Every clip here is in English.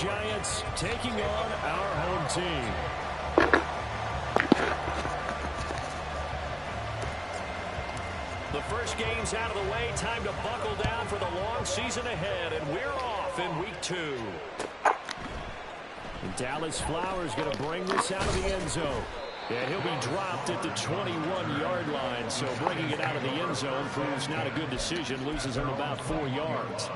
Giants taking on our home team. The first game's out of the way. Time to buckle down for the long season ahead, and we're off in week 2. And Dallas Flowers going to bring this out of the end zone. And he'll be dropped at the 21-yard line, so bringing it out of the end zone proves not a good decision. Loses him about 4 yards.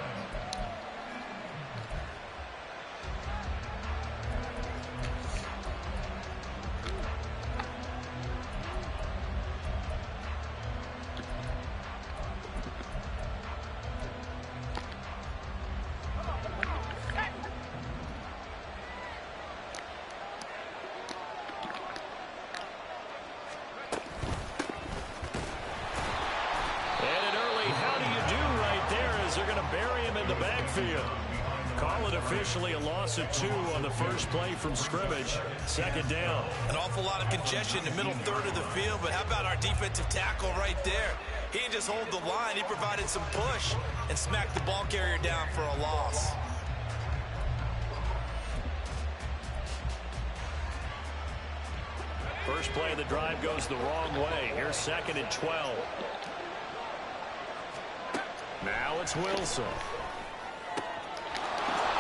Call it officially a loss of 2 on the first play from scrimmage. Second down. An awful lot of congestion in the middle third of the field, but how about our defensive tackle right there? He didn't just hold the line, he provided some push and smacked the ball carrier down for a loss. First play of the drive goes the wrong way. Here's 2nd and 12. Now it's Wilson.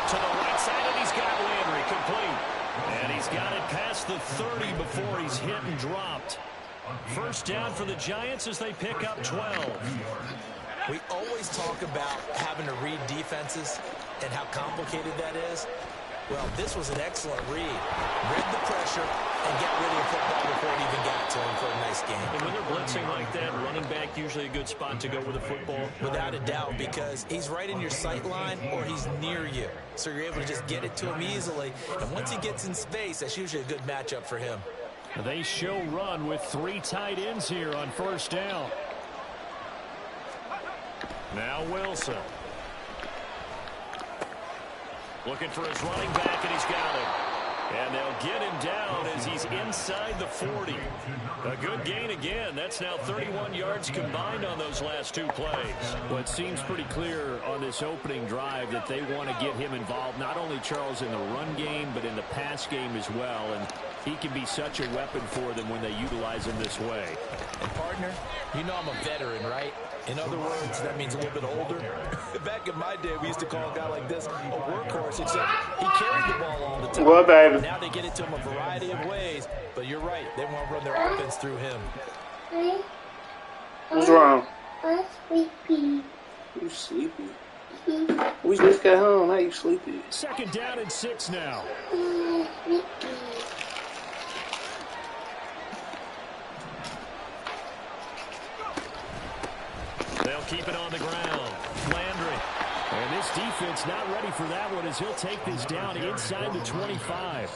To the right side, and he's got Landry complete. And he's got it past the 30 before he's hit and dropped. First down for the Giants as they pick up 12. We always talk about having to read defenses and how complicated that is. Well, this was an excellent read. Read the pressure and get rid of the football before it even got to him for a nice game. And when they're blitzing like that, running back usually a good spot to go with the football. Without a doubt, because he's right in your sight line or he's near you. So you're able to just get it to him easily. And once he gets in space, that's usually a good matchup for him. They show run with 3 tight ends here on first down. Now Wilson. Looking for his running back, and he's got him. And they'll get him down as he's inside the 40. A good gain again. That's now 31 yards combined on those last 2 plays. Well, it seems pretty clear on this opening drive that they want to get him involved, not only, Charles, in the run game, but in the pass game as well. And he can be such a weapon for them when they utilize him this way. And, partner, you know I'm a veteran, right? In other words, that means a little bit older. Back in my day, we used to call a guy like this a workhorse, except he carried the ball all the time. What, baby? Now they get it to him a variety of ways, but you're right. They want to run their offense through him. What's wrong? I'm sleepy. You sleepy? We just got home. How you sleepy? Second down and 6 now. Sleepy. They'll keep it on the ground. Landry. And this defense not ready for that one as he'll take this down inside the 25.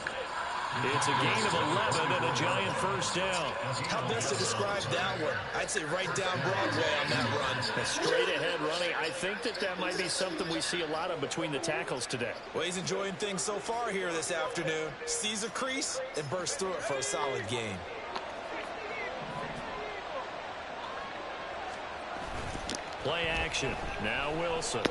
It's a gain of 11 and a Giant first down. How best to describe that one? I'd say right down Broadway on that run. A straight ahead running. I think that might be something we see a lot of between the tackles today. Well, he's enjoying things so far here this afternoon. Sees a crease and bursts through it for a solid gain. Play action. Now Wilson.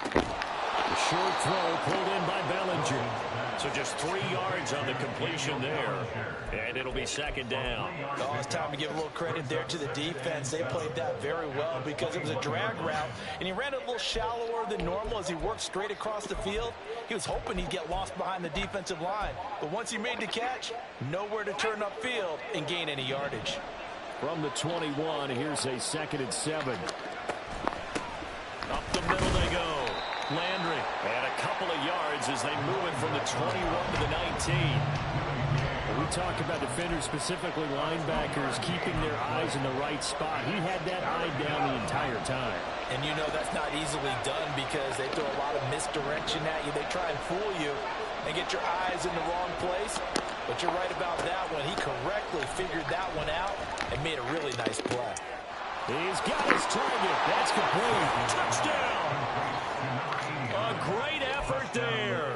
The short throw pulled in by Bellinger. So just 3 yards on the completion there. And it'll be second down. Oh, it's time to give a little credit there to the defense. They played that very well because it was a drag route. And he ran it a little shallower than normal as he worked straight across the field. He was hoping he'd get lost behind the defensive line. But once he made the catch, nowhere to turn upfield and gain any yardage. From the 21, here's a 2nd and 7. Up the middle they go. Landry. And a couple of yards as they move it from the 21 to the 19. We talk about defenders, specifically linebackers, keeping their eyes in the right spot. He had that eye down the entire time. And you know that's not easily done because they throw a lot of misdirection at you. They try and fool you and get your eyes in the wrong place. But you're right about that one. He correctly figured that one out and made a really nice play. He's got his target. That's complete. Touchdown. A great effort there.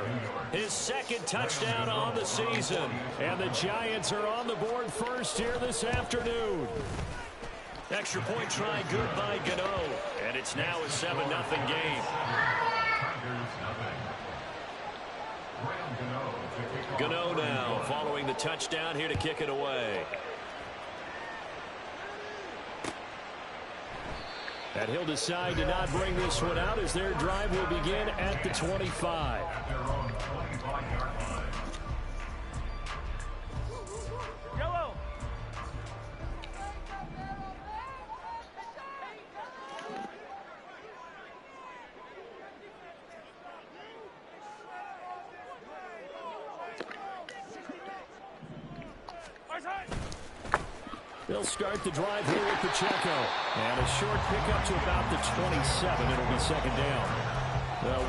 His 2nd touchdown on the season. And the Giants are on the board first here this afternoon. Extra point try good by Gano. And it's now a 7-0 game. Gano now following the touchdown here to kick it away. And he'll decide to not bring this one out as their drive will begin at the 25. Yellow. They'll start the drive here with Pacheco. And a short pickup to about the 27. It'll be second down.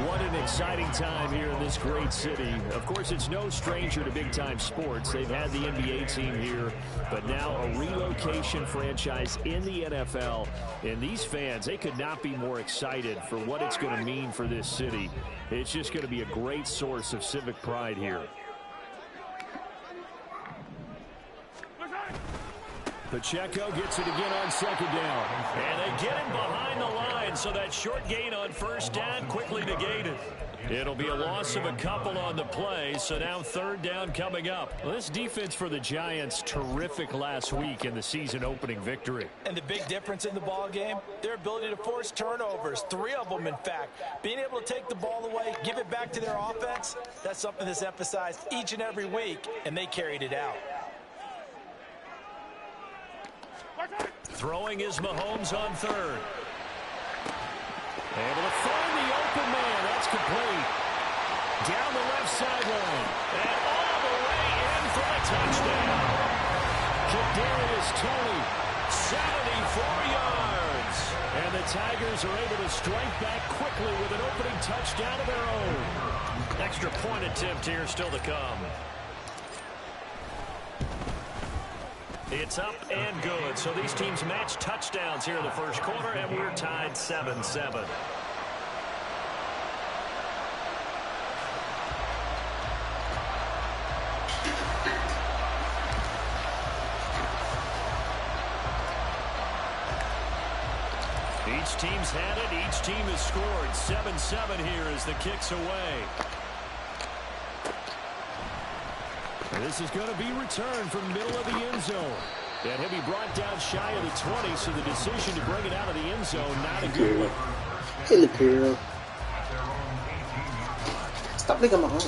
What an exciting time here in this great city. Of course, it's no stranger to big-time sports. They've had the NBA team here, but now a relocation franchise in the NFL. And these fans, they could not be more excited for what it's going to mean for this city. It's just going to be a great source of civic pride here. Pacheco gets it again on second down. And they get him behind the line, so that short gain on first down quickly negated. It'll be a loss of a couple on the play, so now third down coming up. Well, this defense for the Giants, terrific last week in the season-opening victory. And the big difference in the ball game, their ability to force turnovers, 3 of them in fact. Being able to take the ball away, give it back to their offense, that's something that's emphasized each and every week, and they carried it out. Throwing is Mahomes on third. Able to find the open man. That's complete. Down the left sideline. And all the way in for a touchdown. Kadarius Toney, 74 yards. And the Tigers are able to strike back quickly with an opening touchdown of their own. Extra point attempt here still to come. It's up and good. So these teams match touchdowns here in the first quarter, and we're tied 7-7. Each team's had it. Each team has scored. 7-7 here as the kick's away. This is going to be returned from the middle of the end zone. And he'll be brought down shy of the 20, so the decision to bring it out of the end zone, not a good one. Hey, look here. Stop licking my arm.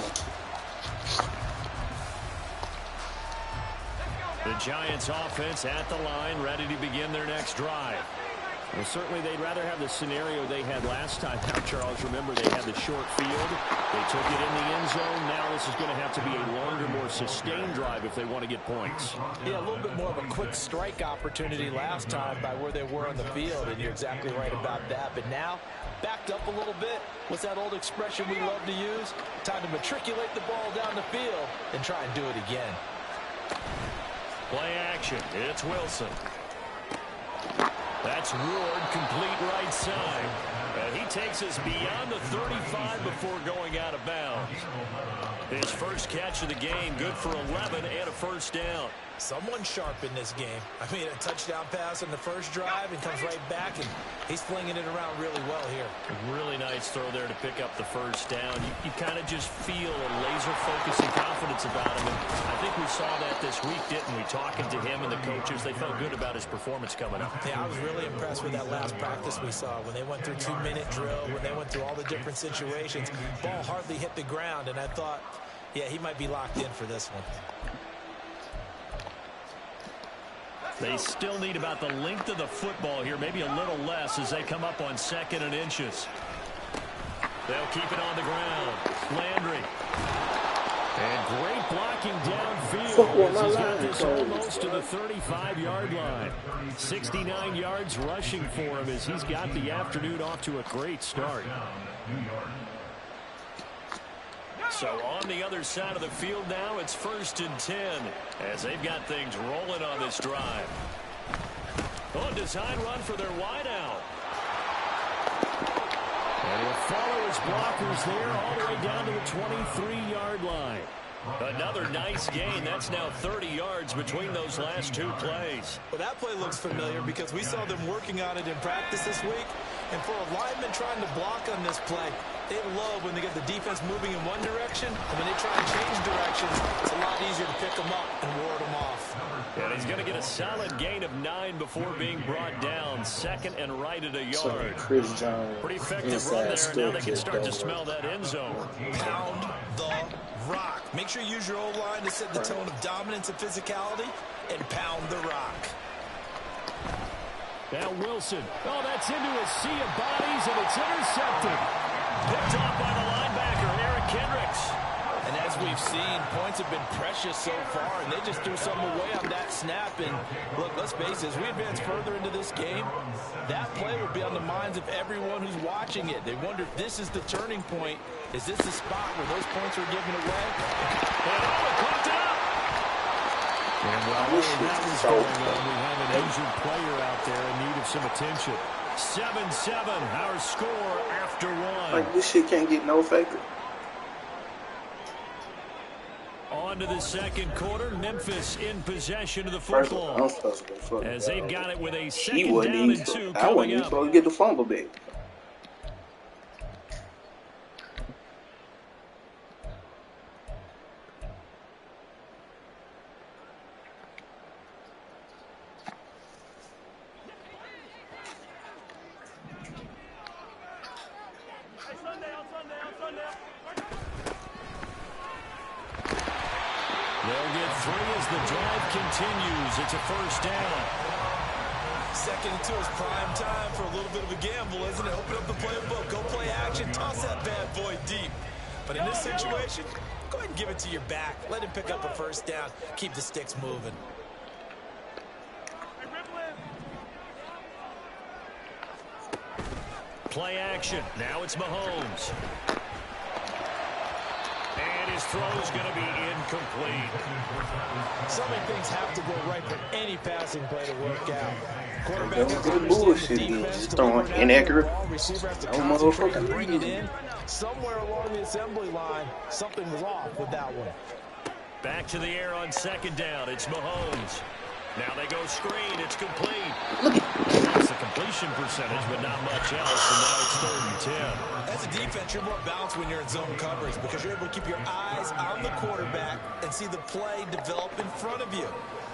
The Giants offense at the line, ready to begin their next drive. Well, certainly they'd rather have the scenario they had last time. Now, Charles, remember they had the short field. They took it in the end zone. Now this is going to have to be a longer, more sustained drive if they want to get points. Yeah, a little bit more of a quick strike opportunity last time by where they were on the field, and you're exactly right about that. But now, backed up a little bit. What's that old expression we love to use? Time to matriculate the ball down the field and try and do it again. Play action. It's Wilson. That's Ward, complete right side. And he takes us beyond the 35 before going out of bounds. His first catch of the game, good for 11 and a first down. Someone sharp in this game. I mean, a touchdown pass on the first drive and comes right back, and he's flinging it around really well here. A really nice throw there to pick up the first down. You kind of just feel a laser focus and confidence about him. And I think we saw that this week, didn't we? Talking to him and the coaches, they felt good about his performance coming up. Yeah, I was really impressed with that last practice we saw when they went through 2-minute drill, when they went through all the different situations. Ball hardly hit the ground, and I thought, yeah, he might be locked in for this one. They still need about the length of the football here, maybe a little less as they come up on 2nd and inches. They'll keep it on the ground. Landry. And great blocking downfield as he's got this almost to the 35-yard line. 69 yards rushing for him as he's got the afternoon off to a great start. So on the other side of the field now, it's 1st and 10 as they've got things rolling on this drive. Oh, design run for their wideout. And he'll follow his blockers there all the way down to the 23-yard line. Another nice gain. That's now 30 yards between those last 2 plays. Well, that play looks familiar because we saw them working on it in practice this week. And for a lineman trying to block on this play, they love when they get the defense moving in one direction, and when they try and change directions, it's a lot easier to pick them up and ward them off. And he's going to get a solid gain of 9 before being brought down. Second and right at a yard. Pretty effective run there, and now they can start to smell that end zone. Pound the rock. Make sure you use your O-line to set the tone of dominance and physicality, and pound the rock. Now Wilson. Oh, that's into a sea of bodies, and it's intercepted. Picked off by the linebacker, Eric Kendricks. And as we've seen, points have been precious so far, and they just threw something away on that snap. And look, let's face it, as we advance further into this game, that play will be on the minds of everyone who's watching it. They wonder if this is the turning point. Is this the spot where those points are given away? Cooked it up. And while all of that was going on, we have an injured player out there in need of some attention. 7-7, our score after 1. Like, this shit can't get no faker. On to the second quarter. Memphis in possession of the football. As they've got it with a second down and 2 I wasn't even supposed to get the fumble back. They'll get 3 as the drive continues. It's a first down. Second and 2 is prime time for a little bit of a gamble, isn't it? Open up the playbook, go play action, toss that bad boy deep. But in this situation, go ahead and give it to your back. Let him pick up a first down. Keep the sticks moving. Play action. Now it's Mahomes. And his throw is going to be incomplete. So many things have to go right for any passing play to work out. Quarterback has to Good understand bullshit the again. defense, Just deliver throwing an inaccurate. accurate ball. Receiver has to No concentrate and motherfucking bring it reason. in. Somewhere along the assembly line, something was off with that one. Back to the air on second down. It's Mahomes. Now they go screen. It's complete. That's the completion percentage, but not much else. And now it's 3rd and 10. As a defense, you're more balanced when you're in zone coverage because you're able to keep your eyes on the quarterback and see the play develop in front of you.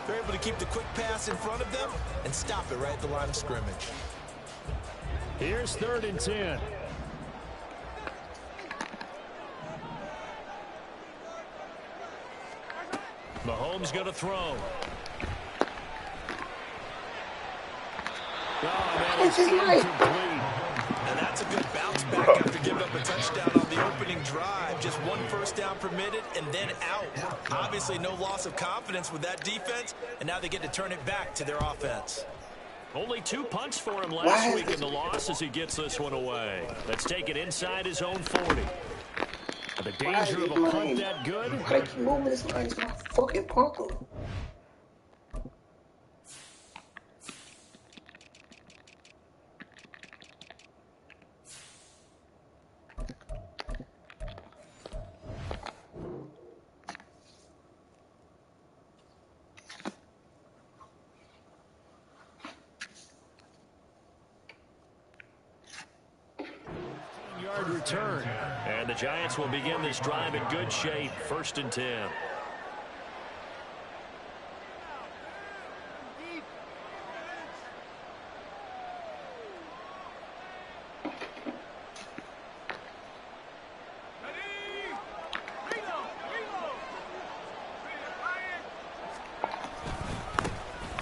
They're able to keep the quick pass in front of them and stop it right at the line of scrimmage. Here's 3rd and 10. Mahomes going to throw. Oh, that is incomplete. And that's a good bounce back after giving up a touchdown on the opening drive. Just 1 first down permitted and then out. Obviously no loss of confidence with that defense, and now they get to turn it back to their offense. Only 2 punts for him last week in the loss as he gets this one away. Let's take it inside his own 40. The danger of a punt that good? Why they keep moving this line? It's my fucking punt. Yard return. And the Giants will begin this drive in good shape. 1st and 10.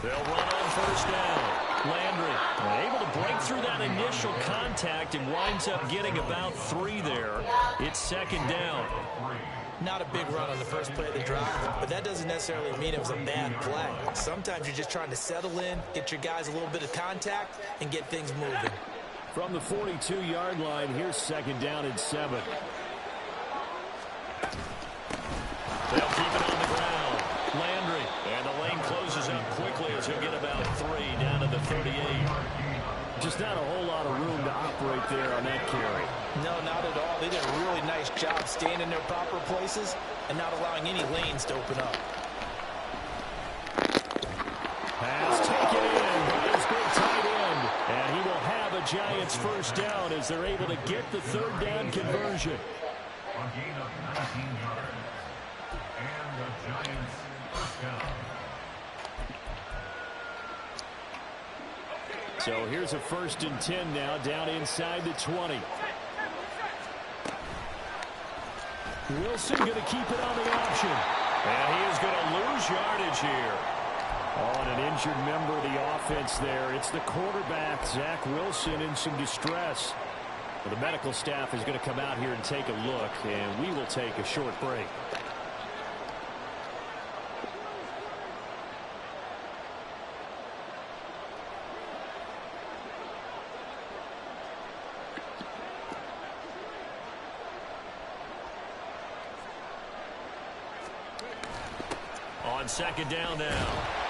They'll run on first down. Landry able to break through that initial contact and winds up getting about 3 there. It's 2nd down. Not a big run on the first play of the drive, but that doesn't necessarily mean it was a bad play. Sometimes you're just trying to settle in, get your guys a little bit of contact, and get things moving. From the 42-yard line, here's 2nd down and 7. They'll keep it on the ground. Landry, and the lane closes up quickly as he'll get about 3 down to the 38. Just not a whole lot of room to operate there on that carry. No, not at all. They did a really nice job staying in their proper places and not allowing any lanes to open up. Pass taken in by his big tight end, and he will have a the Giants first down as they're able to get the third down conversion. A gain of 19 yards. And the Giants first down. So here's a 1st and 10 now, down inside the 20. Wilson going to keep it on the option. And he is going to lose yardage here. Oh, and an injured member of the offense there. It's the quarterback, Zach Wilson, in some distress. Well, the medical staff is going to come out here and take a look, and we will take a short break. On 2nd down now,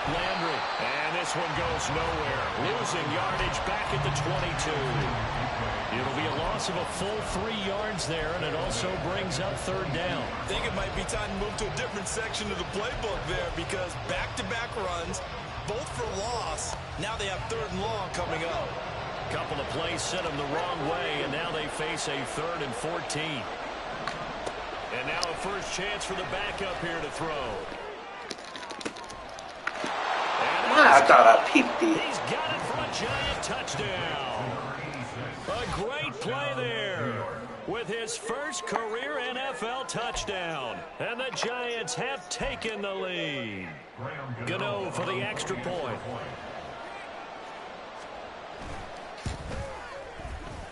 Landry, and this one goes nowhere. Losing yardage back at the 22. It'll be a loss of a full 3 yards there, and it also brings up 3rd down. I think it might be time to move to a different section of the playbook there, because back-to-back runs, both for loss. Now they have 3rd and long coming up. A couple of plays sent them the wrong way, and now they face a 3rd and 14. And now a first chance for the backup here to throw. I thought I peeped it. He's got it for a Giant touchdown. A great play there with his first career NFL touchdown. And the Giants have taken the lead. Gano for the extra point.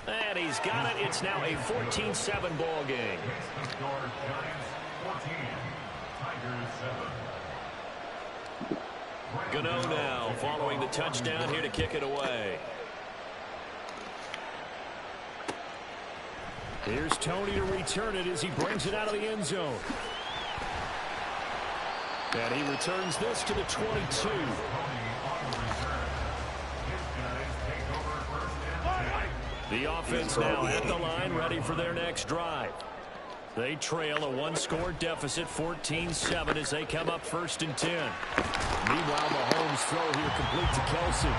And he's got it. It's now a 14-7 ball game. Giants 14, Tigers 7. Gano now following the touchdown here to kick it away. Here's Tony to return it as he brings it out of the end zone. And he returns this to the 22. The offense now at the line, ready for their next drive. They trail a 1-score deficit, 14-7, as they come up 1st and 10. Meanwhile, Mahomes' throw here complete to Kelsey.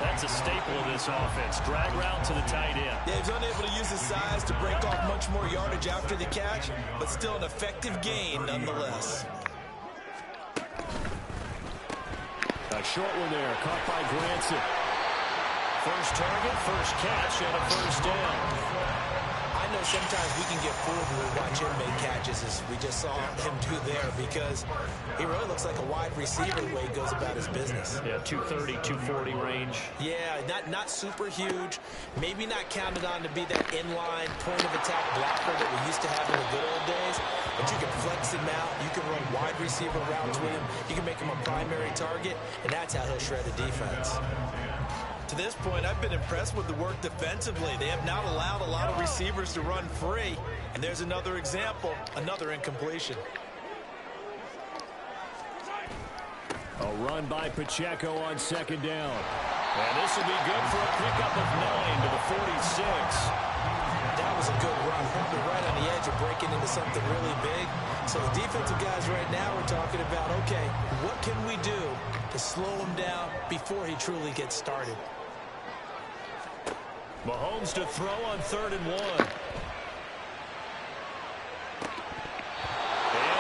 That's a staple of this offense. Drag route to the tight end. Yeah, he's unable to use his size to break off much more yardage after the catch, but still an effective gain nonetheless. A short one there, caught by Granson. First target, first catch, and a 1st down. I know sometimes we can get fooled when we watch him make catches, as we just saw him do there, because he really looks like a wide receiver the way he goes about his business. Yeah, 230, 240 range. Yeah, not super huge. Maybe not counted on to be that inline point-of-attack blocker that we used to have in the good old days, but you can flex him out. You can run wide receiver routes with him. You can make him a primary target, and that's how he'll shred a defense. To this point, I've been impressed with the work defensively. They have not allowed a lot of receivers to run free. And there's another example, another incompletion. A run by Pacheco on 2nd down. And this will be good for a pickup of 9 to the 46. That was a good run, probably right on the edge of breaking into something really big. So the defensive guys right now are talking about, okay, what can we do to slow him down before he truly gets started? Mahomes to throw on 3rd and 1. And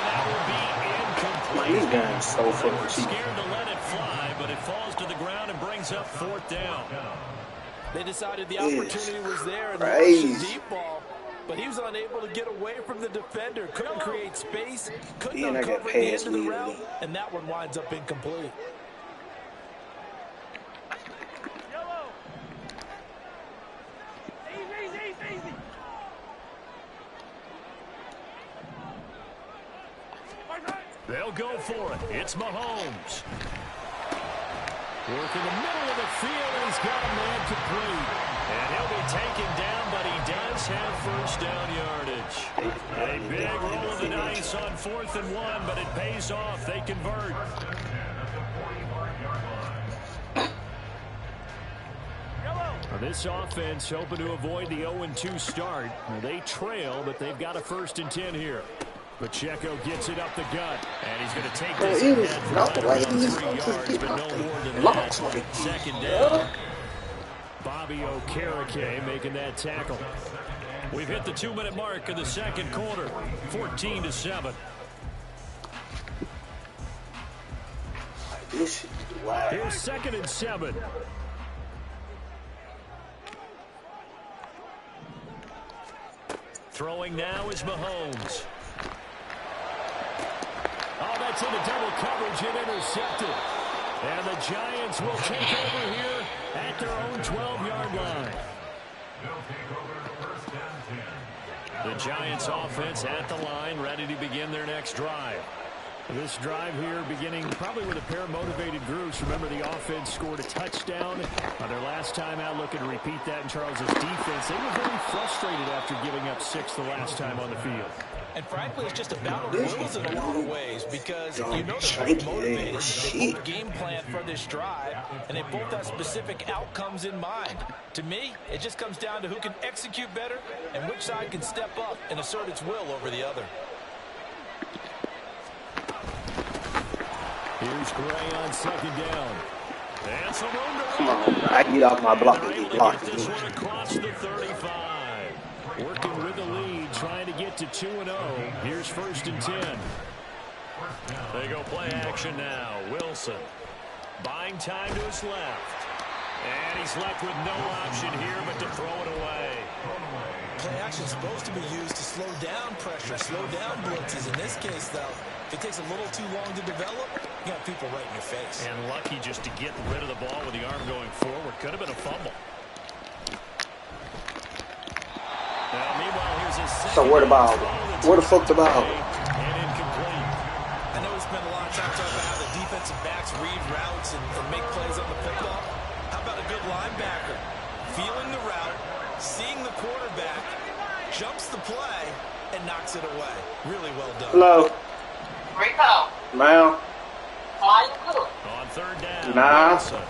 that will be incomplete. These guys so fucking cheap. Scared to let it fly, but it falls to the ground and brings up 4th down. They decided the opportunity was there and crazy. launched a deep ball, but he was unable to get away from the defender. Couldn't create space, couldn't uncover the end of the route, and that one winds up incomplete. They'll go for it. It's Mahomes. Work in the middle of the field, and he's got a man complete. And he'll be taken down, but he does have 1st down yardage. A big roll of the dice on 4th and 1, but it pays off. They convert. This offense hoping to avoid the 0-2 start. They trail, but they've got a 1st and 10 here. Pacheco gets it up the gut, and he's going to take this ahead for about 3 yards, but no more than that. 2nd down. Bobby Okereke making that tackle. We've hit the 2-minute mark of the second quarter, 14-7. This shit is wild. Here's 2nd and 7. Throwing now is Mahomes. Oh, that's into double coverage and intercepted. And the Giants will take over here at their own 12-yard line. They'll take over 1st and 10. The Giants offense at the line, ready to begin their next drive. This drive here beginning probably with a pair of motivated groups. Remember, the offense scored a touchdown on their last time out, looking to repeat that in Charles' defense. They were very frustrated after giving up 6 the last time on the field. And frankly, it's just a battle of wills in a lot of ways because you know they're both motivated. They both game plan for this drive, and they both have specific outcomes in mind. To me, it just comes down to who can execute better and which side can step up and assert its will over the other. Here's Gray on 2nd down. And some room to Come on, I get off my block and get blocked get this again. one across the 35. Working with the lead, trying to get to 2-0. Here's 1st and 10. They go play action now. Wilson buying time to his left. And he's left with no option here but to throw it away. Play action is supposed to be used to slow down pressure, slow down blitzes. In this case, though, if it takes a little too long to develop, you got people right in your face. And lucky just to get rid of the ball with the arm going forward. Could have been a fumble. Now, meanwhile, here's his second. So where the ball? Where the fuck the ball? And incomplete. I know we spent a lot of time talking about how the defensive backs read routes and make plays on the football. How about a good linebacker? Feeling the route, seeing the quarterback, jumps the play, and knocks it away. Really well done. Hello. Rico. Ma'am. How you cook? On 3rd down. Nah. Wilson.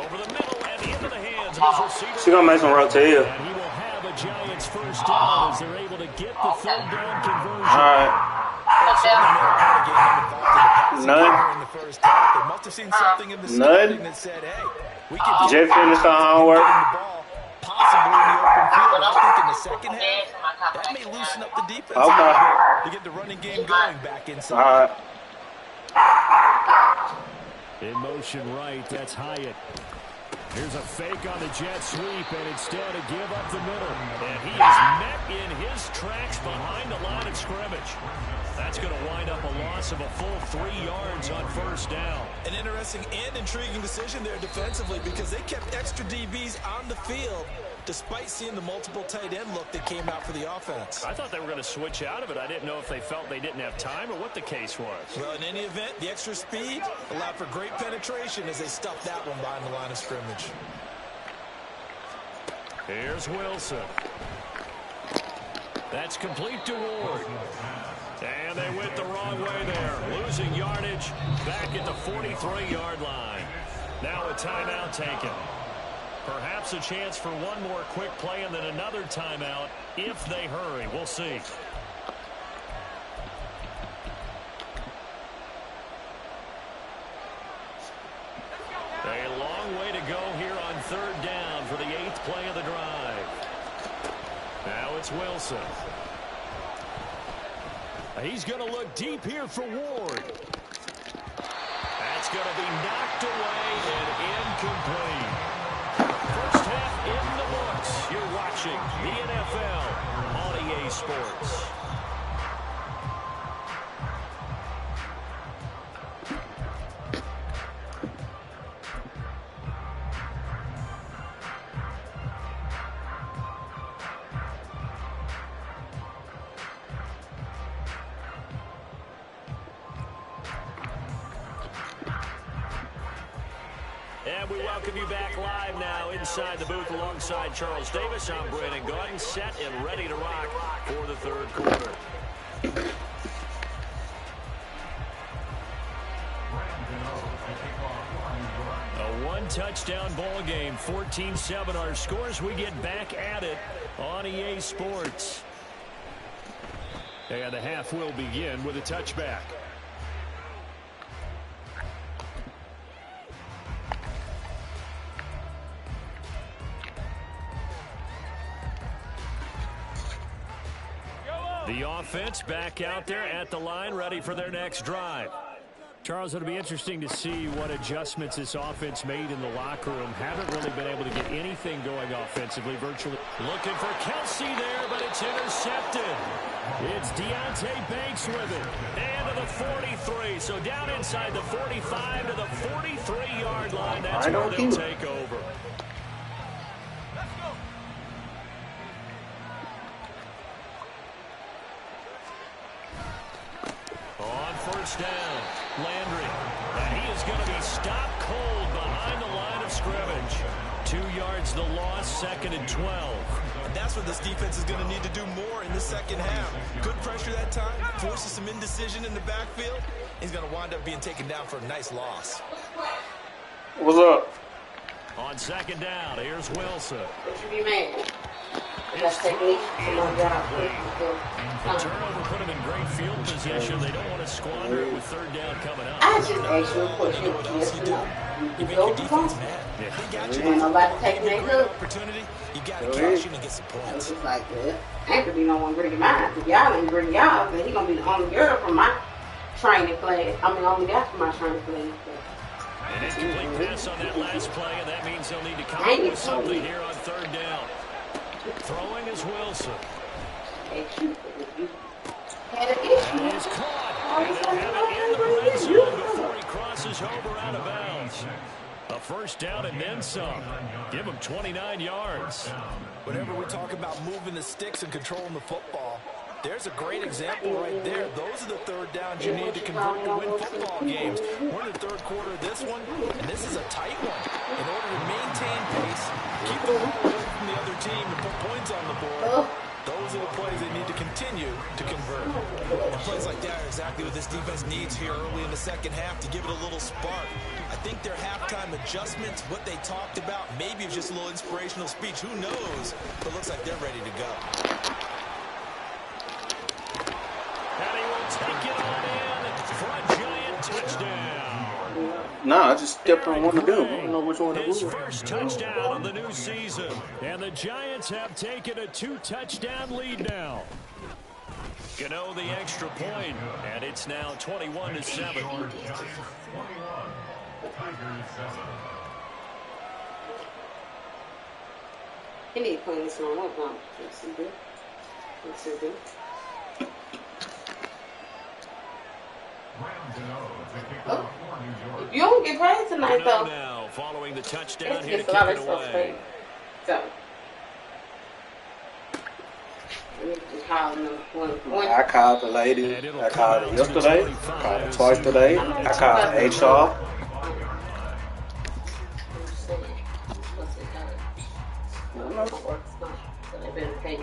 Over the middle and into the hands of his receiver. She gonna make some rotel. And he will have a Giants 1st down as they're able to get the 3rd down conversion. Alright. None. In the first half, they must have seen something in the scouting that said, "Hey, we can Jay finished our homework. possibly in the open field." I think in the second half, that may loosen up the defense Okay. to get the running game going back inside. Alright. In motion right, that's Hyatt. Here's a fake on the jet sweep, and instead a give up the middle. And he is met in his tracks behind the line of scrimmage. That's going to wind up a loss of a full 3 yards on 1st down. An interesting and intriguing decision there defensively because they kept extra DBs on the field despite seeing the multiple tight end look that came out for the offense. I thought they were going to switch out of it. I didn't know if they felt they didn't have time or what the case was. Well, in any event, the extra speed allowed for great penetration as they stuffed that one behind the line of scrimmage. Here's Wilson. That's complete to Ward. And they went the wrong way there. Losing yardage back at the 43-yard line. Now a timeout taken. Perhaps a chance for one more quick play and then another timeout if they hurry. We'll see. A long way to go here on 3rd down for the 8th play of the drive. Now it's Wilson. He's going to look deep here for Ward. That's going to be knocked away and incomplete. First half in the books. You're watching the NFL on EA Sports. And we welcome you back live now inside the booth alongside Charles Davis. I'm Brandon Gordon, set and ready to rock for the 3rd quarter. A one-touchdown ball game, 14-7 our scores. We get back at it on EA Sports. And the half will begin with a touchback. offense back out there at the line, ready for their next drive. Charles, it'll be interesting to see what adjustments this offense made in the locker room. Haven't really been able to get anything going offensively, virtually. Looking for Kelsey there, but it's intercepted. It's Deontay Banks with it. And to the 43. So down inside the 45 to the 43-yard line. That's where they'll take over. On first down, Landry. And he is going to be stopped cold behind the line of scrimmage. 2 yards the loss, 2nd and 12. And that's what this defense is going to need to do more in the second half. Good pressure that time, forces some indecision in the backfield. He's going to wind up being taken down for a nice loss. What's up? On 2nd down, here's Wilson. What you be mad? It's That's technique. the turnover put him in great field position. They don't want to squander it with 3rd down coming up. I just asked you a question. You know what else you do? You make your defense mad. They got you. Ain't nobody taking Give you that a great hook. opportunity. You got to cash in and get some It's points. just like that. Ain't gonna be no one bringing mine. If y'all ain't bringing y'all, then he gonna be the only girl from my training class. I mean, only guy from my training class. An incomplete pass on that last play, and that means they'll need to come up with something here on 3rd down. Throwing is Wilson. Hey, shoot. You had an And issue. he is caught. And they'll have it in the red zone before he crosses over out of bounds. A 1st down and then some. Give him 29 yards. Whenever we talk about moving the sticks and controlling the football, there's a great example right there. Those are the 3rd downs you need to convert to win football games. We're in the 3rd quarter of this one, and this is a tight one. In order to maintain pace, keep the ball away from the other team, and put points on the board, those are the plays they need to continue to convert. And plays like that are exactly what this defense needs here early in the second half to give it a little spark. I think their halftime adjustments, what they talked about, maybe it's just a little inspirational speech. Who knows? But it looks like they're ready to go. And he will take it on in for a giant touchdown. Nah, I just kept on one of them. I don't know which one it His was. first touchdown of the new season. And the Giants have taken a 2-touchdown lead now. Gano the extra point, and it's now 21-7. 21. Tigers 7. He need to clean this one up, huh? Let's see this. Let's see this. Rams and O's to kick Oh. off for New York. You don't get paid tonight, Gano though. now following the touchdown It's here to just a lot kick of it stuff away. So. We just call them one. I called the lady. I called her yesterday. I called her twice today. I called HR.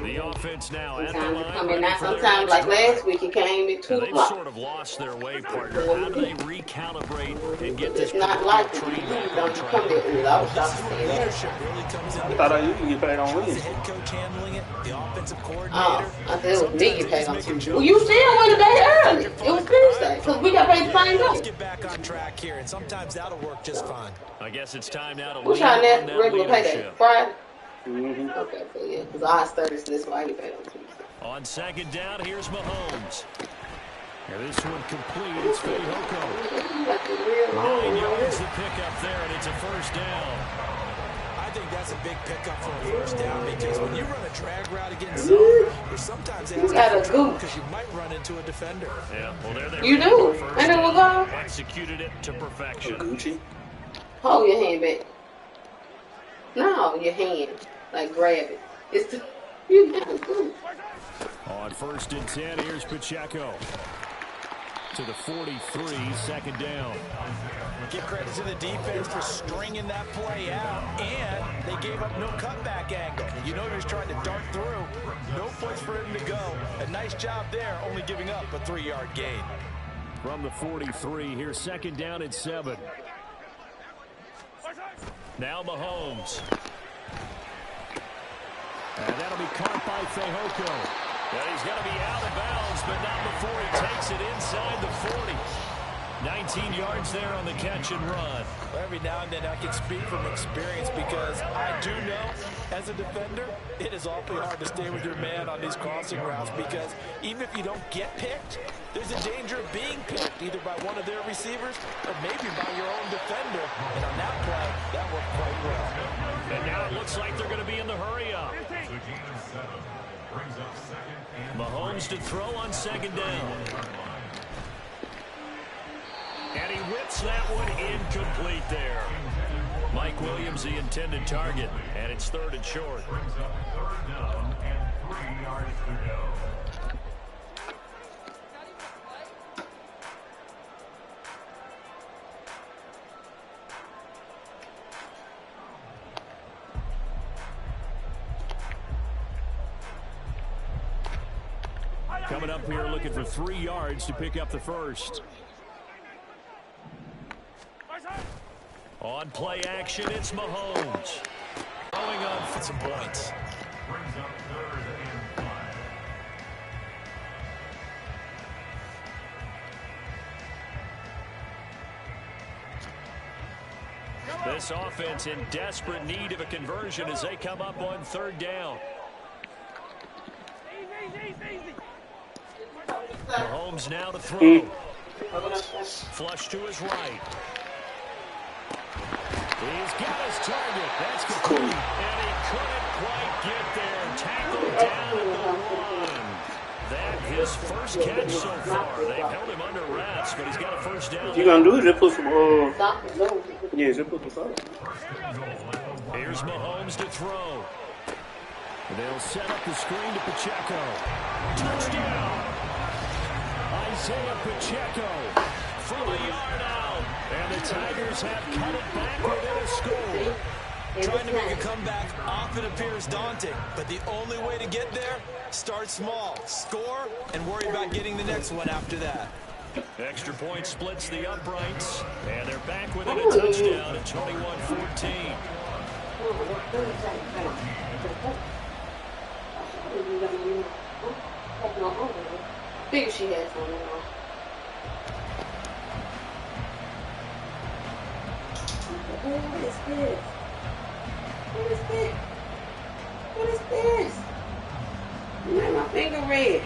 The offense now at the Sometimes it line. come in ready now. for their Sometimes, next like drive. last week, it came at 2 And they've o'clock. sort of lost their way, partner. How do they recalibrate and get this It's not like it. train You back on don't track? come there early. I was This shocked is to where see that. leadership really comes in. I thought I usually get paid on The Wednesday. head coach handling it, the offensive coordinator. Oh, I thought it was me Sometimes you they paid just on make a Tuesday. joke. Well, you still went a day early. It was Tuesday, because we got paid the same Let's day. get back on track here, and sometimes that'll work just fine. I guess it's time now to What's lean our on next that regular payday? leadership. Friday? Mm-hmm. Okay, so yeah, because ours Thursday, that's why you paid on Tuesday. On 2nd down, here's Mahomes. And this one complete. It's Fehoko. You got the real 9 long yards the pickup there, and it's a 1st down. I think that's a big pickup for a 1st down because when you run a drag route against zone, you're sometimes asking got a for trouble goof. because you might run into a defender. Yeah, well, there You do. And it was on. Executed it to perfection. Gucci. Hold your hand back. No, your hand. Like, grab it. It's the, you got to do. On 1st and 10, here's Pacheco. To the 43, 2nd down. Give credit to the defense for stringing that play out, and they gave up no cutback angle. You know he was trying to dart through. No place for him to go. A nice job there, only giving up a 3-yard gain. From the 43, here's 2nd down and 7. Now Mahomes. And that'll be caught by Fehoko. Yeah, he's going to be out of bounds, but not before he takes it inside the 40. 19 yards there on the catch and run. Every now and then I can speak from experience because I do know as a defender it is awfully hard to stay with your man on these crossing routes because even if you don't get picked, there's a danger of being picked either by one of their receivers or maybe by your own defender. And on that play, that worked quite well. And now it looks like they're going to be in the hurry up. Mahomes to throw on second down. And he whips that one incomplete there. Mike Williams, the intended target, and it's 3rd and short. Third down and 3 yards to go. Coming up here looking for 3 yards to pick up the first. On play action, it's Mahomes. Going up for some points. Brings up 3rd and 5. This offense in desperate need of a conversion as they come up on 3rd down. Mahomes now to throw. Flush to his right. He's got his target. That's complete. And he couldn't quite get there. Tackled down at the 1. That his first catch so far. They've held him under wraps, but he's got a first down. You gonna do it? Just put some yeah, just put the salt. Here's Mahomes to throw. They'll set up the screen to Pacheco. Touchdown! Isaiah Pacheco from a yard out. And the Tigers have cut it back within a score. Trying to make a comeback often appears daunting, but the only way to get there, start small, score, and worry about getting the next one after that. Extra point splits the uprights, and they're back within a touchdown at 21-14. Think she has one now. What is this? What is this? What is this? You made my finger red.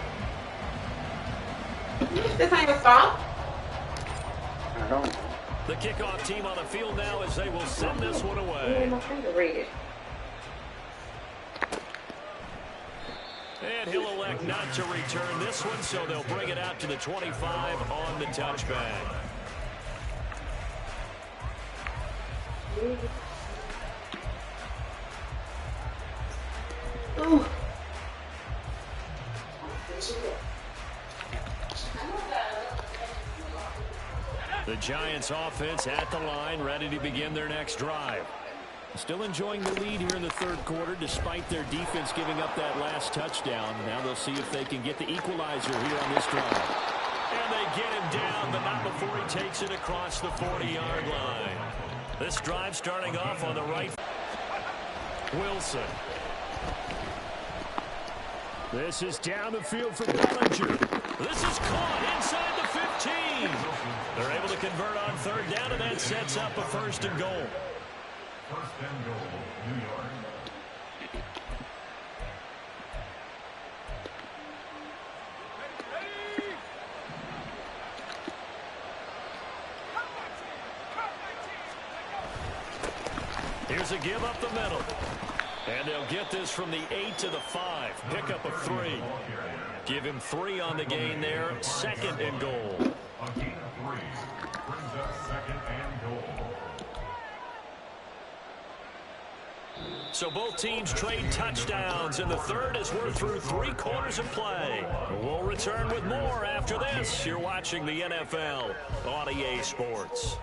This ain't a stop. I don't know. The kickoff team on the field now as they will send this one You away. made my finger red. And he'll elect not to return this one, so they'll bring it out to the 25 on the touchback. Ooh. The Giants offense at the line, ready to begin their next drive. Still enjoying the lead here in the 3rd quarter, despite their defense giving up that last touchdown. Now they'll see if they can get the equalizer here on this drive. And they get him down, but not before he takes it across the 40-yard line. This drive starting off on the right. Wilson. This is down the field for Bellinger. This is caught inside the 15. They're able to convert on 3rd down, and that sets up a 1st and goal. 1st and goal, New York. Here's a give up the middle. And they'll get this from the 8 to the 5. Pickup of 3. Give him 3 on the gain there. 2nd and goal. A gain of 3 brings up 2nd and goal. So both teams trade touchdowns in the 3rd as we're through 3 quarters of play. We'll return with more after this. You're watching the NFL on EA Sports.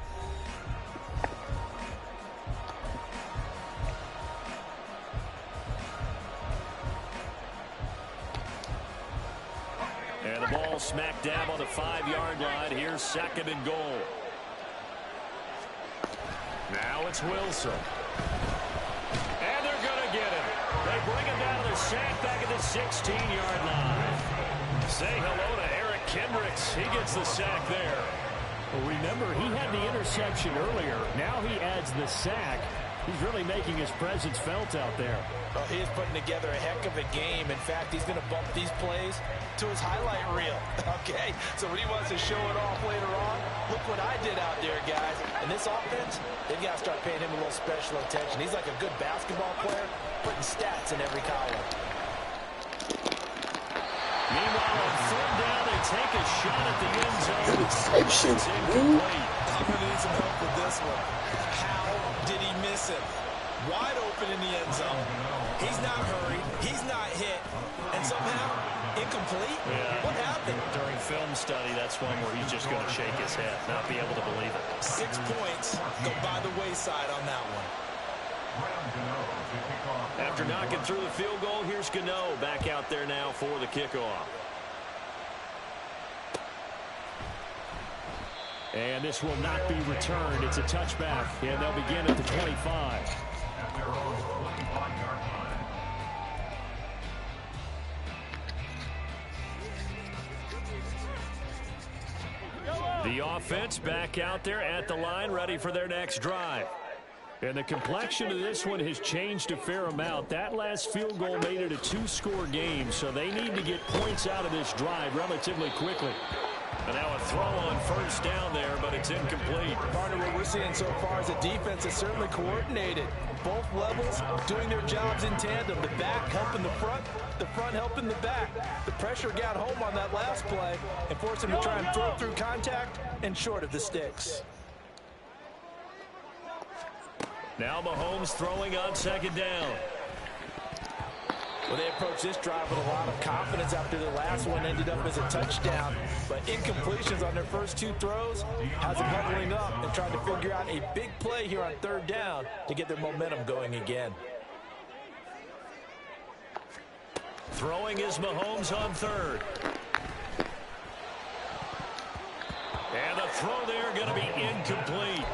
And the ball smack dab on the 5-yard line. Here's 2nd and goal. Now it's Wilson. And they're going to get him. They bring him down to the sack back at the 16-yard line. Say hello to Eric Kendricks. He gets the sack there. Well, remember, he had the interception earlier. Now he adds the sack. He's really making his presence felt out there. Well, he is putting together a heck of a game. In fact, he's going to bump these plays to his highlight reel. Okay, so when he wants to show it off later on, look what I did out there, guys. And this offense, they've got to start paying him a little special attention. He's like a good basketball player, putting stats in every column. Meanwhile, on third down, they take a shot at the end zone. Interceptions, I'm going to need some help with this one. How did he miss him? Wide open in the end zone. He's not hurried. He's not hit. And somehow, incomplete? Yeah. What happened? During film study, that's one where he's just going to shake his head, not be able to believe it. 6 points go by the wayside on that one. After knocking through the field goal, here's Gano back out there now for the kickoff. And this will not be returned. It's a touchback, and they'll begin at the 25. The offense back out there at the line, ready for their next drive. And the complexion of this one has changed a fair amount. That last field goal made it a 2-score game, so they need to get points out of this drive relatively quickly. And now a throw on first down there, but it's incomplete. Partner, what we're seeing so far is a defense that's certainly coordinated. Both levels doing their jobs in tandem. The back helping the front helping the back. The pressure got home on that last play and forced him to try and throw through contact and short of the sticks. Now Mahomes throwing on second down. Well, they approached this drive with a lot of confidence after the last one ended up as a touchdown. But incompletions on their first 2 throws has them huddling up and trying to figure out a big play here on third down to get their momentum going again. Throwing is Mahomes on third. And the throw there going to be incomplete.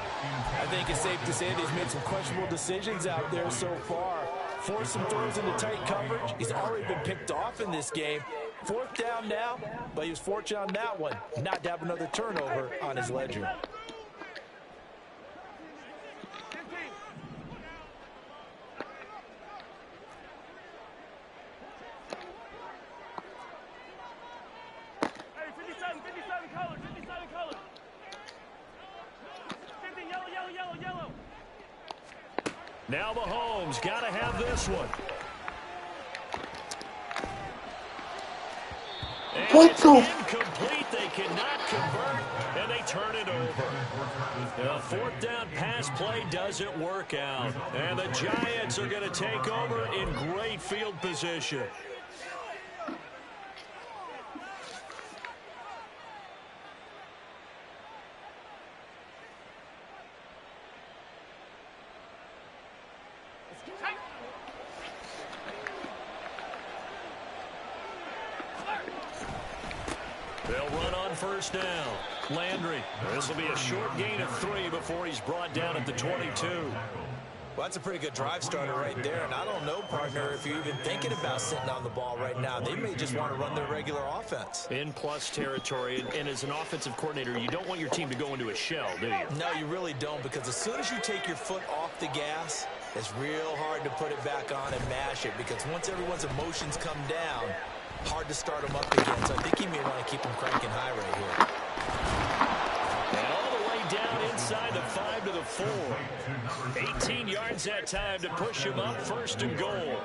I think it's safe to say that he's made some questionable decisions out there so far. Forced some throws into tight coverage. He's already been picked off in this game. Fourth down now, but he was fortunate on that one not to have another turnover on his ledger. Now Mahomes got to have this one. And it's incomplete. They cannot convert, and they turn it over. The fourth down pass play doesn't work out. And the Giants are going to take over in great field position. They'll run on first down. Landry. This will be a short gain of 3 before he's brought down at the 22. Well, that's a pretty good drive starter right there. And I don't know, partner, if you're even thinking about sitting on the ball right now. They may just want to run their regular offense. In plus territory. And as an offensive coordinator, you don't want your team to go into a shell, do you? No, you really don't, because as soon as you take your foot off the gas, it's real hard to put it back on and mash it, because once everyone's emotions come down, hard to start them up again. So I think he may want to keep them cranking high right here. And all the way down inside the 5 to the 4. 18 yards that time to push him up, first and goal.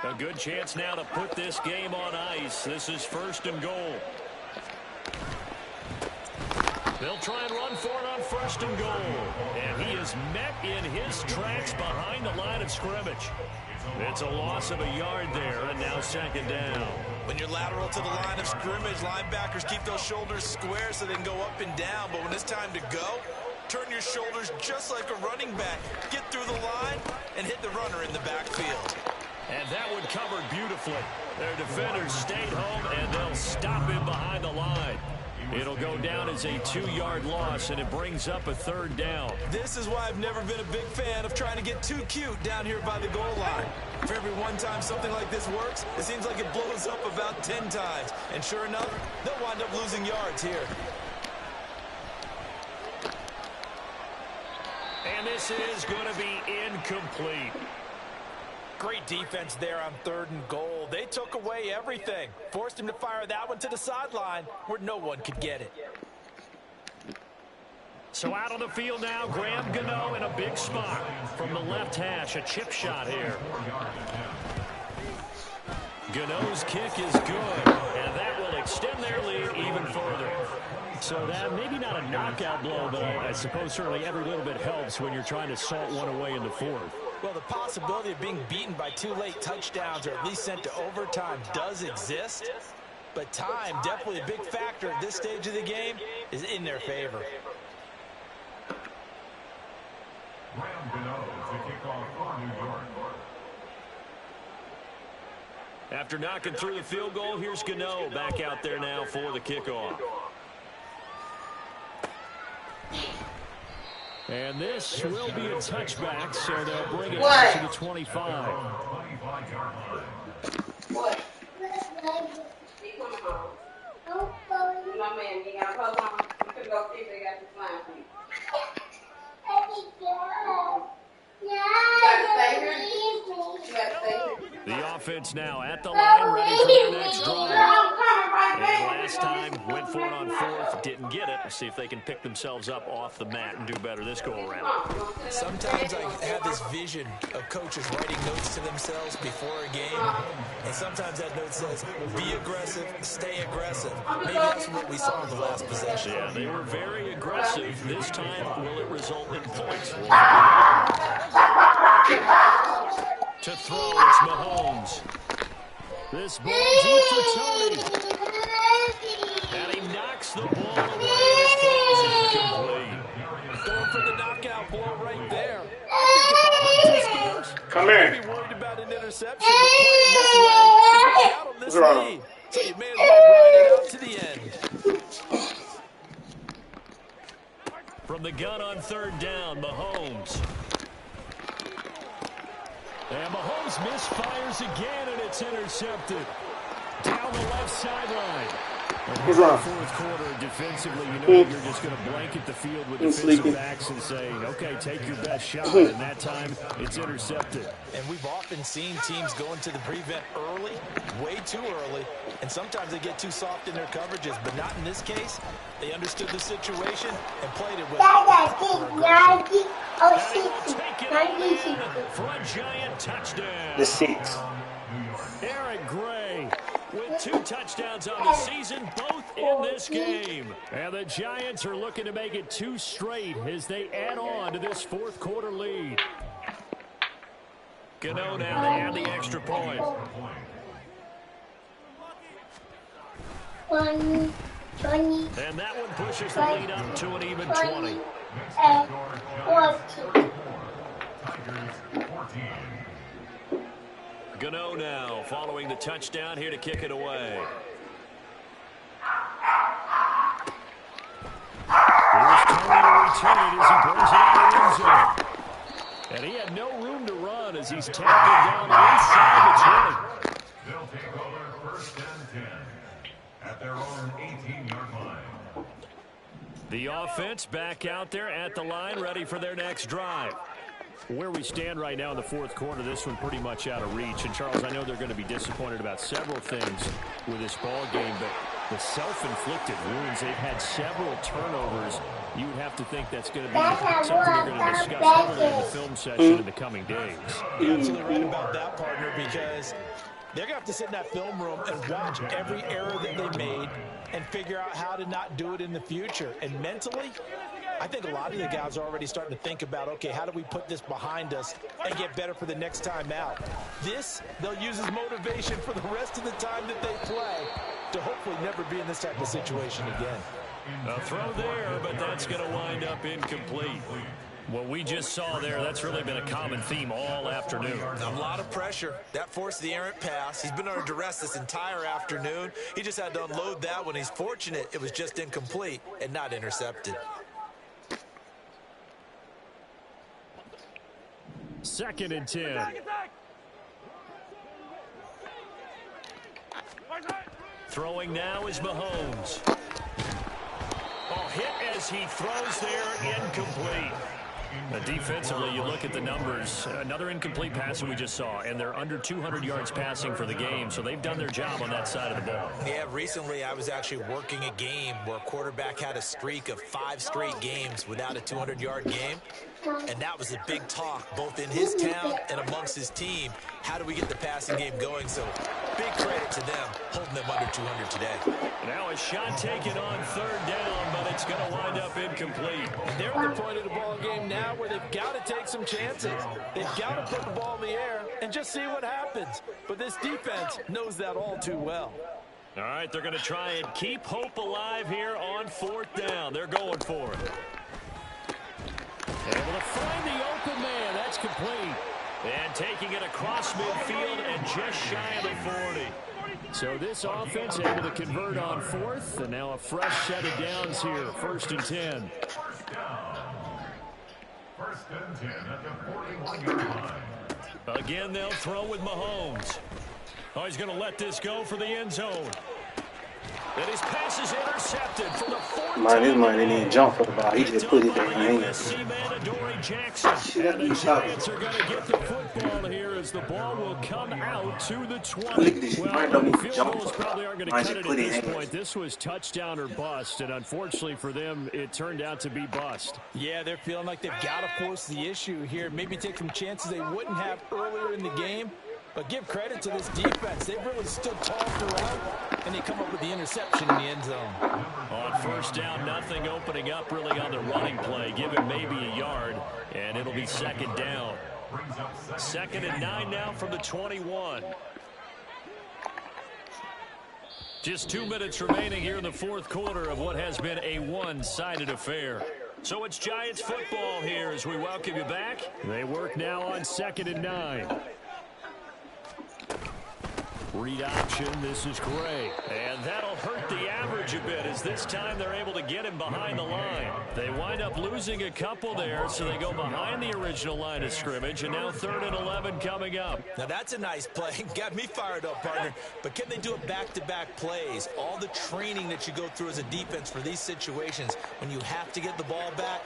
A good chance now to put this game on ice. This is first and goal. They'll try and run for it on first and goal. And he is met in his tracks behind the line of scrimmage. It's a loss of a yard there, and now second down. When you're lateral to the line of scrimmage, linebackers keep those shoulders square so they can go up and down. But when it's time to go, turn your shoulders just like a running back. Get through the line and hit the runner in the backfield. And that one covered beautifully. Their defenders stayed home, and they'll stop him behind the line. It'll go down as a 2-yard loss, and it brings up a 3rd down. This is why I've never been a big fan of trying to get too cute down here by the goal line. For every one time something like this works, it seems like it blows up about 10 times. And sure enough, they'll wind up losing yards here. And this is going to be incomplete. Great defense there on 3rd and goal. They took away everything. Forced him to fire that one to the sideline where no one could get it. So out on the field now, Graham Gano in a big spot. From the left hash, a chip shot here. Gano's kick is good, and that will extend their lead even further. So that maybe not a knockout blow, but I suppose certainly every little bit helps when you're trying to salt one away in the 4th. Well, the possibility of being beaten by 2 late touchdowns or at least sent to overtime does exist. But time, definitely a big factor at this stage of the game, is in their favor. Graham Gano to kick off for New York. After knocking through the field goal, here's Gano back out there now for the kickoff. And this will be a touchback, so they'll bring it out to the 25. What? He coming home. My man, you got to hold on. You can go see if they got the slime for you. The offense now at the line, ready for their next drive. And last time, went for it on 4th, didn't get it. See if they can pick themselves up off the mat and do better this go-around. Sometimes I have this vision of coaches writing notes to themselves before a game, and sometimes that note says, be aggressive, stay aggressive. Maybe that's what we saw in the last possession. Yeah, they were very aggressive. This time, will it result in points? To throw, it's Mahomes. This ball deep for Tony. And he knocks the ball away. It's incomplete. Going for the knockout blow right there. Come here. I'd be worried about an interception, but playing this way, you out on this lead. So you may as well ride it out to the end. From the gun on 3rd down, Mahomes. And Mahomes misfires again, and it's intercepted. Down the left sideline. What's wrong? 4th quarter, defensively, you know you're just going to blanket the field with defensive backs and say, okay, take your best shot. And that time, it's intercepted. And we've often seen teams go into the prevent early, way too early, and sometimes they get too soft in their coverages, but not in this case. They understood the situation and played it with for a giant touchdown. The 6. Eric Gray with 2 touchdowns on the season, both in this game. And the Giants are looking to make it 2 straight as they add on to this 4th quarter lead. Gano now to add the extra point. 20. And that one pushes the lead up to an even 20. 14. Gano now following the touchdown here to kick it away. Here's Tony to return it as he brings it out of the end zone. And he had no room to run as he's tackled down inside the 20. They'll take over 1st and 10 at their own 18-yard line. The offense back out there at the line, ready for their next drive. Where we stand right now in the 4th quarter, this one pretty much out of reach. And, Charles, I know they're going to be disappointed about several things with this ball game, but the self-inflicted wounds, they've had several turnovers. You would have to think that's going to be something they're going to discuss heavily in the film session in the coming days. You're absolutely right about that, partner, because they're going to have to sit in that film room and watch every error that they made and figure out how to not do it in the future. And mentally, I think a lot of the guys are already starting to think about, okay, how do we put this behind us and get better for the next time out? This, they'll use as motivation for the rest of the time that they play to hopefully never be in this type of situation again. A throw there, but that's going to wind up incomplete. What we just saw there, that's really been a common theme all afternoon. A lot of pressure. That forced the errant pass. He's been under duress this entire afternoon. He just had to unload that one. He's fortunate it was just incomplete and not intercepted. 2nd and 10. Throwing now is Mahomes. Oh, hit as he throws there, incomplete. Defensively, you look at the numbers. Another incomplete pass that we just saw, and they're under 200 yards passing for the game, so they've done their job on that side of the ball. Yeah, recently I was actually working a game where a quarterback had a streak of 5 straight games without a 200-yard game, and that was a big talk, both in his town and amongst his team. How do we get the passing game going? So big credit to them, holding them under 200 today. Now a shot taken on 3rd down, but it's going to wind up incomplete. They're at the point of the ball game now where they've got to take some chances. They've got to put the ball in the air and just see what happens. But this defense knows that all too well. All right, they're going to try and keep hope alive here on 4th down. They're going for it. Able to find the open man. That's complete. And taking it across midfield and just shy of the 40. So this offense able to convert on 4th, and now a fresh set of downs here. 1st and 10. First and 10 at the 41-yard line. Again, they'll throw with Mahomes. Oh, he's going to let this go for the end zone. And his pass is intercepted for the 14. This man didn't even jump for the ball. He just put it there. And the Giants are going to get the football here as the ball will come out to the 20. Well, field goals probably aren't going to cut it at this point. This was touchdown or bust, and unfortunately for them, it turned out to be bust. Yeah, they're feeling like they've got to force the issue here. Maybe take some chances they wouldn't have earlier in the game. But give credit to this defense. They've really stood tall throughout, and they come up with the interception in the end zone. On 1st down, nothing opening up really on the running play. Give him maybe a yard, and it'll be 2nd down. 2nd and 9 now from the 21. Just 2 minutes remaining here in the 4th quarter of what has been a one-sided affair. So it's Giants football here as we welcome you back. They work now on 2nd and 9. Read option, this is Gray. And that'll hurt the average a bit as this time they're able to get him behind the line. They wind up losing a couple there, so they go behind the original line of scrimmage, and now 3rd and 11 coming up. Now that's a nice play. Got me fired up, partner. But can they do it back-to-back plays? All the training that you go through as a defense for these situations, when you have to get the ball back,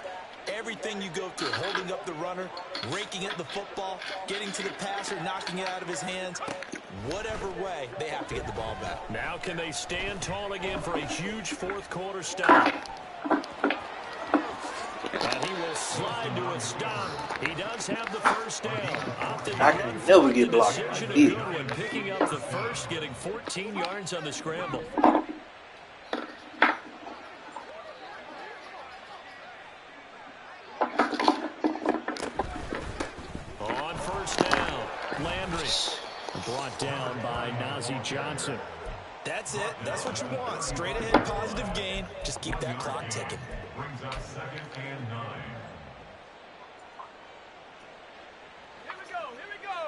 everything you go through, holding up the runner, raking at the football, getting to the passer, knocking it out of his hands, whatever way, they have to get the ball back. Now can they stand tall again for a huge 4th quarter stop? And he will slide to a stop. He does have the 1st down. I can never get blocked. Picking up the 1st, getting 14 yards on the scramble. On 1st down, Landry. Brought down by Najee Johnson. That's it. That's what you want. Straight ahead positive gain. Just keep that clock ticking. Brings up 2nd and 9. Here we go.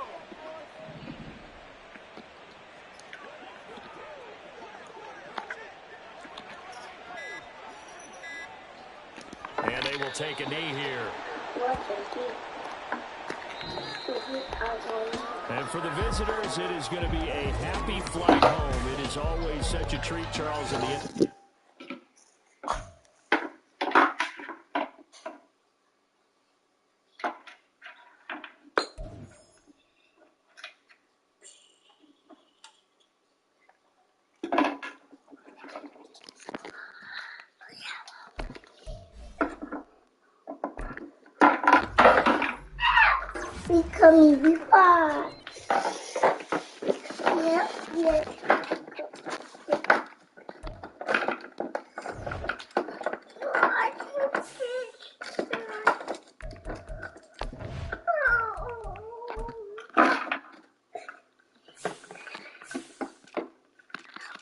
And they will take a knee here. And for the visitors, it is going to be a happy flight home. It is always such a treat, Charles, in the end. Becoming before. Yep.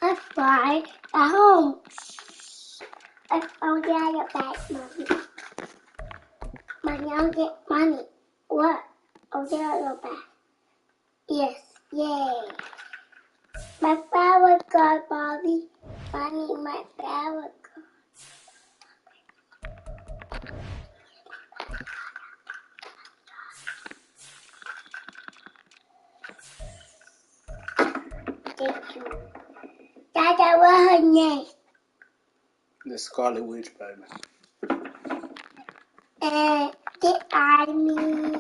Let's fly home. Let's go get it back, Mommy. now get money. What? Oh, there I go back. Yes, yay. My power card, Bobby. Mommy, my power card. Thank you. Dada, what's her name? The Scarlet Witch, baby. Get out of me.